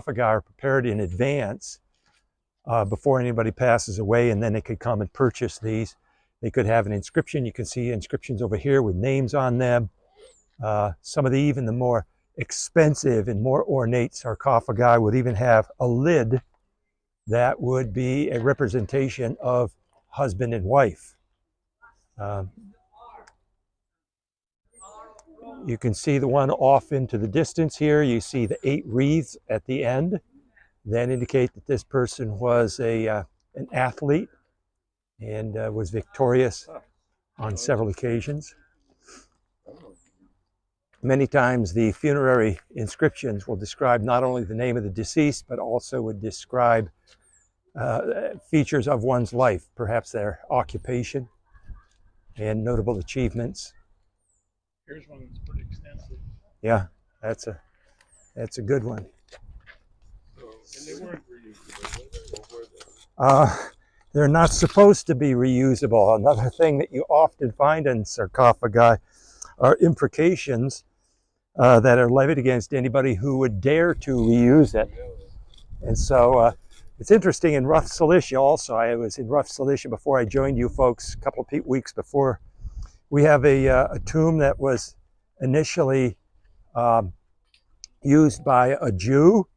sarcophagi are prepared in advance before anybody passes away, and then they could come and purchase these. They could have an inscription. You can see inscriptions over here with names on them. Some of even the more expensive and more ornate sarcophagi would even have a lid that would be a representation of husband and wife. You can see the one off into the distance here. You see the 8 wreaths at the end that indicate that this person was an athlete and was victorious on several occasions. Many times the funerary inscriptions will describe not only the name of the deceased, but also would describe features of one's life, perhaps their occupation and notable achievements. Here's one that's pretty extensive. Yeah, that's a good one. And they weren't reusable, or were they? They're not supposed to be reusable. Another thing that you often find in sarcophagi are imprecations that are levied against anybody who would dare to reuse it. And so it's interesting in rough Cilicia also. I was in rough Cilicia before I joined you folks a couple of weeks before. We have a tomb that was initially used by a Jew,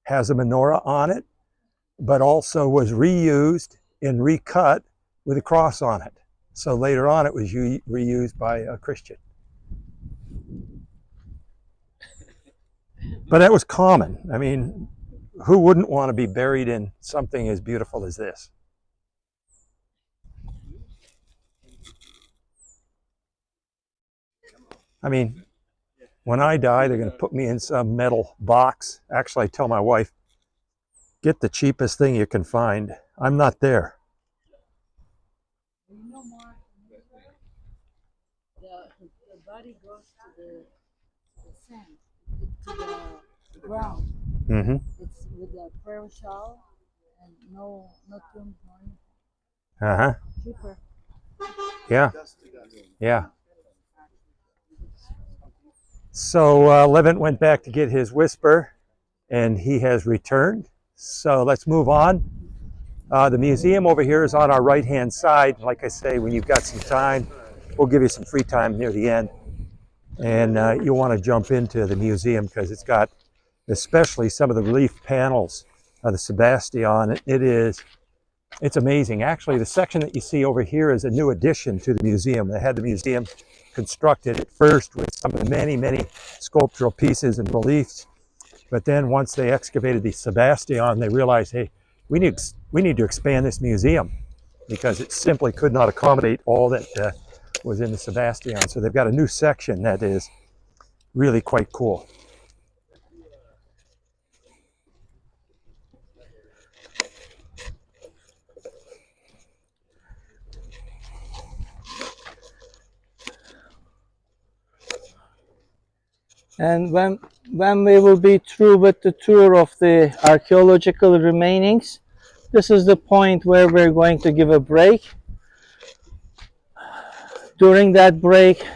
has a menorah on it, but also was reused and recut with a cross on it. So later on it was reused by a Christian. But that was common. I mean, who wouldn't want to be buried in something as beautiful as this? I mean, when I die, they're going to put me in some metal box. Actually, I tell my wife, get the cheapest thing you can find. I'm not there. You know, Mark, the body goes to the sand, to the ground. Mm-hmm. It's with a prayer shawl and no tomb, no anything. Uh-huh. Cheaper. Yeah. Yeah. So Levent went back to get his whisper, and he has returned. So let's move on. The museum over here is on our right-hand side. Like I say, when you've got some time, we'll give you some free time near the end. And you'll want to jump into the museum because it's got especially some of the relief panels of the Sebastian. It's amazing. Actually, the section that you see over here is a new addition to the museum. They had the museum constructed at first with some of the many sculptural pieces and reliefs. But then once they excavated the Sebastian, they realized, hey, we need to expand this museum because it simply could not accommodate all that was in the Sebastian. So they've got a new section that is really quite cool. And when we will be through with the tour of the archaeological remainings, this is the point where we're going to give a break. During that break,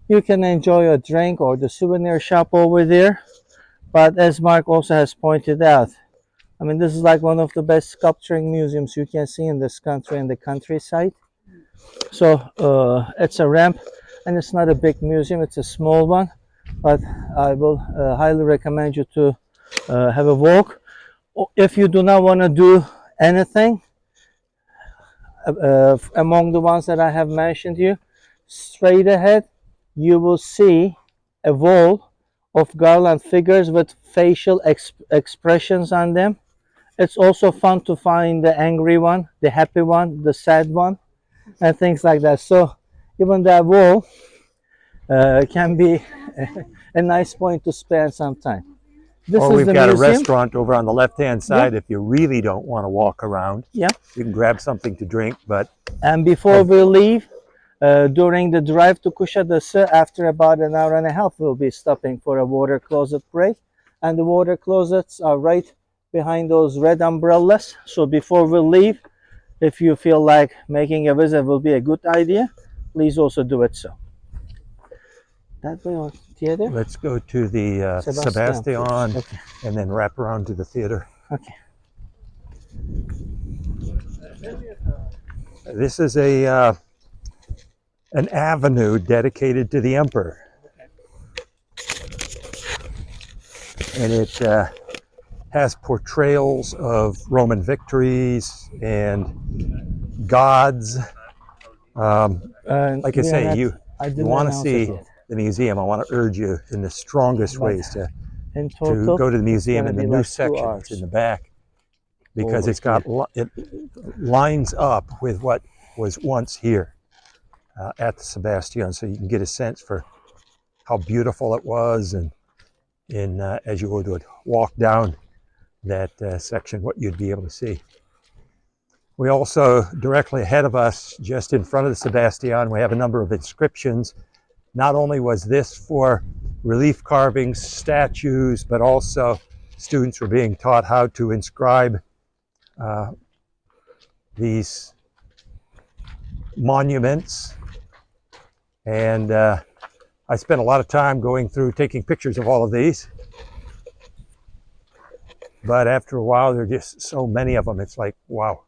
you can enjoy a drink or the souvenir shop over there. But as Mark also has pointed out, I mean, this is like one of the best sculpturing museums you can see in this country and the countryside. So it's a ramp, and it's not a big museum, it's a small one. But I will highly recommend you to have a walk. If you do not want to do anything among the ones that I have mentioned to you, straight ahead you will see a wall of garland figures with facial expressions on them. It's also fun to find the angry one, the happy one, the sad one, and things like that. So even that wall can be a nice point to spend some time. We've got a restaurant over on the left-hand side. Yeah. If you really don't want to walk around, yeah, you can grab something to drink. And before we leave, during the drive to Kuşadası, after about an hour and a half, we'll be stopping for a water closet break. And the water closets are right behind those red umbrellas. So before we leave, if you feel like making a visit will be a good idea, please also do it so. That way or theater? Let's go to the Sebastian Sebastian first. Okay. and then wrap around to the theater. Okay. This is an avenue dedicated to the emperor. And it has portrayals of Roman victories and gods. Like I say, you want to see the museum. I want to urge you in the strongest ways to go to the museum in the new section that's in the back, because it's got it lines up with what was once here at the Sebastian, so you can get a sense for how beautiful it was, and as you would walk down that section, what you'd be able to see. We also, directly ahead of us, just in front of the Sebastian, we have a number of inscriptions. Not only was this for relief carvings, statues, but also students were being taught how to inscribe these monuments. And I spent a lot of time going through taking pictures of all of these. But after a while, there are just so many of them. It's like, wow.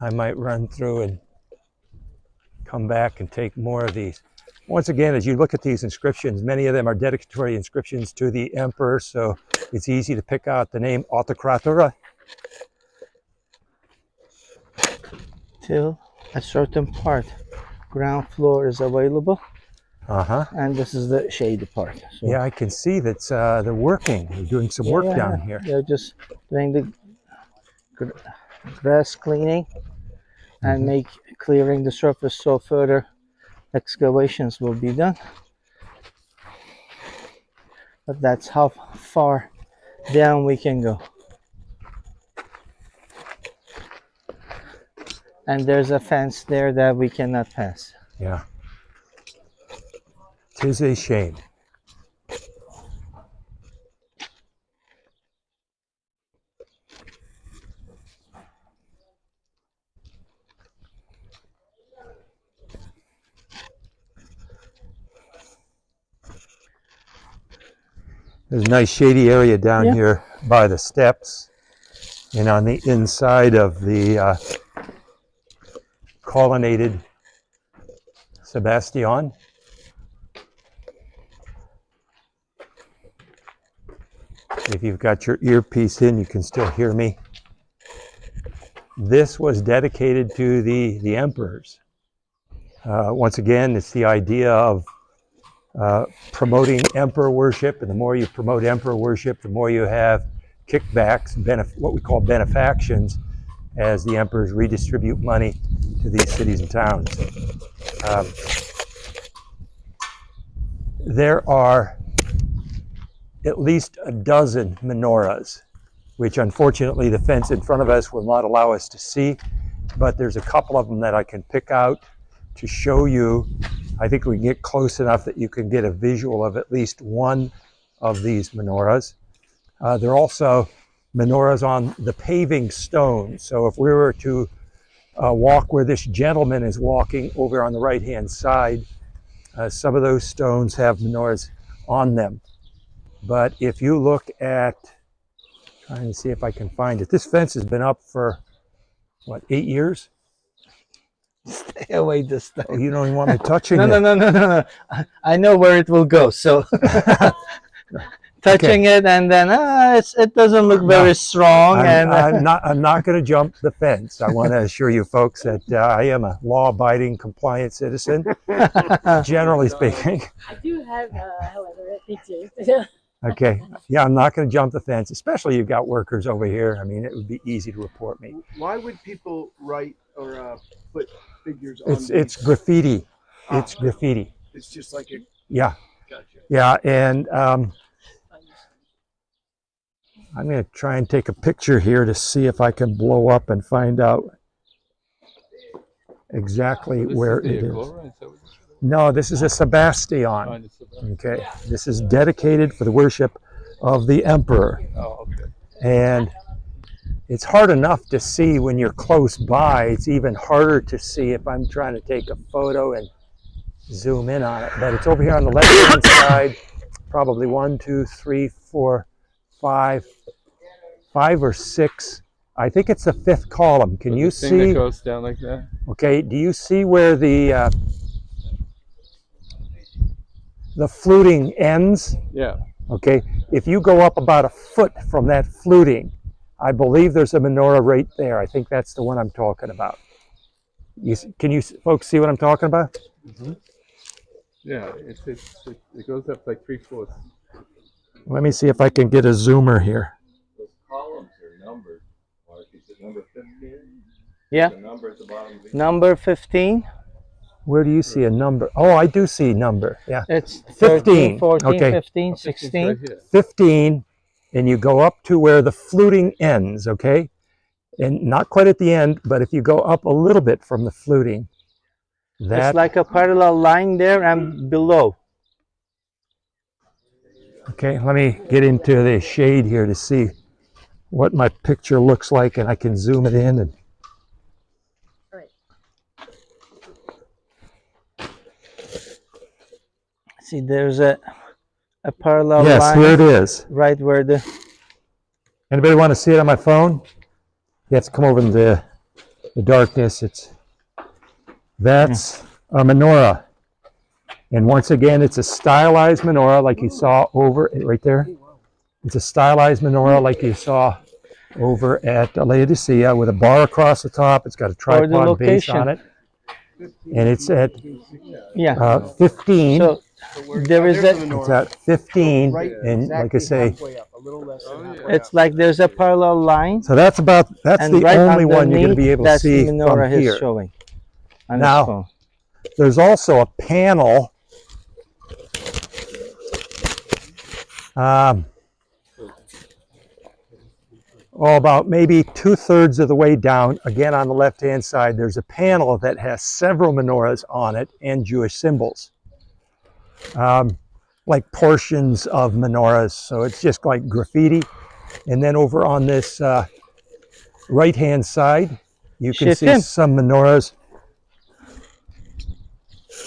I might run through and come back and take more of these. Once again, as you look at these inscriptions, many of them are dedicatory inscriptions to the emperor, so it's easy to pick out the name Autocratura. Till a certain part, ground floor is available. And this is the shady part. So yeah, I can see that they're working. They're doing some work down here. They're just doing the grass cleaning and clearing the surface, so further excavations will be done. But that's how far down we can go. And there's a fence there that we cannot pass. Yeah. 'Tis a shame. There's a nice shady area down here by the steps, and on the inside of the colonnaded Sebastian. If you've got your earpiece in, you can still hear me. This was dedicated to the emperors. Once again, it's the idea of promoting emperor worship, and the more you promote emperor worship, the more you have kickbacks, what we call benefactions, as the emperors redistribute money to these cities and towns. There are at least a dozen menorahs, which unfortunately the fence in front of us will not allow us to see, but there's a couple of them that I can pick out to show you. I think we can get close enough that you can get a visual of at least one of these menorahs. There are also menorahs on the paving stones. So if we were to walk where this gentleman is walking over on the right-hand side, some of those stones have menorahs on them. But if you look at, trying to see if I can find it, this fence has been up for, what, 8 years? Stay away this time. Oh, you don't even want me touching it. No. I know where it will go, so touching it, and then it doesn't look very strong. I'm not going to jump the fence. I want to assure you folks that I am a law-abiding, compliant citizen, generally speaking. I do have, however, pictures. Okay. Yeah, I'm not going to jump the fence, especially you've got workers over here. I mean, it would be easy to report me. Why would people write or put figures on it's graffiti. It's graffiti. It's just like a... Yeah. Gotcha. Yeah, and I'm going to try and take a picture here to see if I can blow up and find out exactly where it is. No, this is a Sebastian. Okay, this is dedicated for the worship of the emperor. Oh, okay. And It's hard enough to see when you're close by. It's even harder to see if I'm trying to take a photo and zoom in on it. But it's over here on the left-hand side, probably 1, 2, 3, 4, 5 or 6. I think it's the 5th column. Can you thing that see? goes down like that? Okay, do you see where the fluting ends? Yeah. Okay, if you go up about a foot from that fluting, I believe there's a menorah right there. I think that's the one I'm talking about. Can you folks see what I'm talking about? Mm-hmm. Yeah, it goes up like 3/4. Let me see if I can get a zoomer here. Those columns are numbered. Mark, is it number 15? Yeah. The number at the bottom. Number 15. Where do you see a number? Oh, I do see number. Yeah. It's 15. 13, 14, Okay. 15, Right 16. here. 15, and you go up to where the fluting ends, okay? And not quite at the end, but if you go up a little bit from the fluting, that, It's like a parallel line there and below. okay, let me get into the shade here to see what my picture looks like, and I can zoom it in. And See, there's a parallel yes, line here it is. right where the Anybody want to see it on my phone? You have to come over in the darkness. That's a menorah. And once again, it's a stylized menorah like you saw over right there. It's a stylized menorah like you saw over at Laodicea with a bar across the top. It's got a tripod base on it. And it's at 15. So there is It's at 15, and like I say, it's like there's a parallel line. so that's And the right only one you're going to be underneath, able to that's see the menorah from he's here. showing on Now, his phone. There's also a panel about maybe 2/3 of the way down, again on the left-hand side, there's a panel that has several menorahs on it and Jewish symbols, like portions of menorahs. So it's just like graffiti. And then over on this right-hand side, you can see some menorahs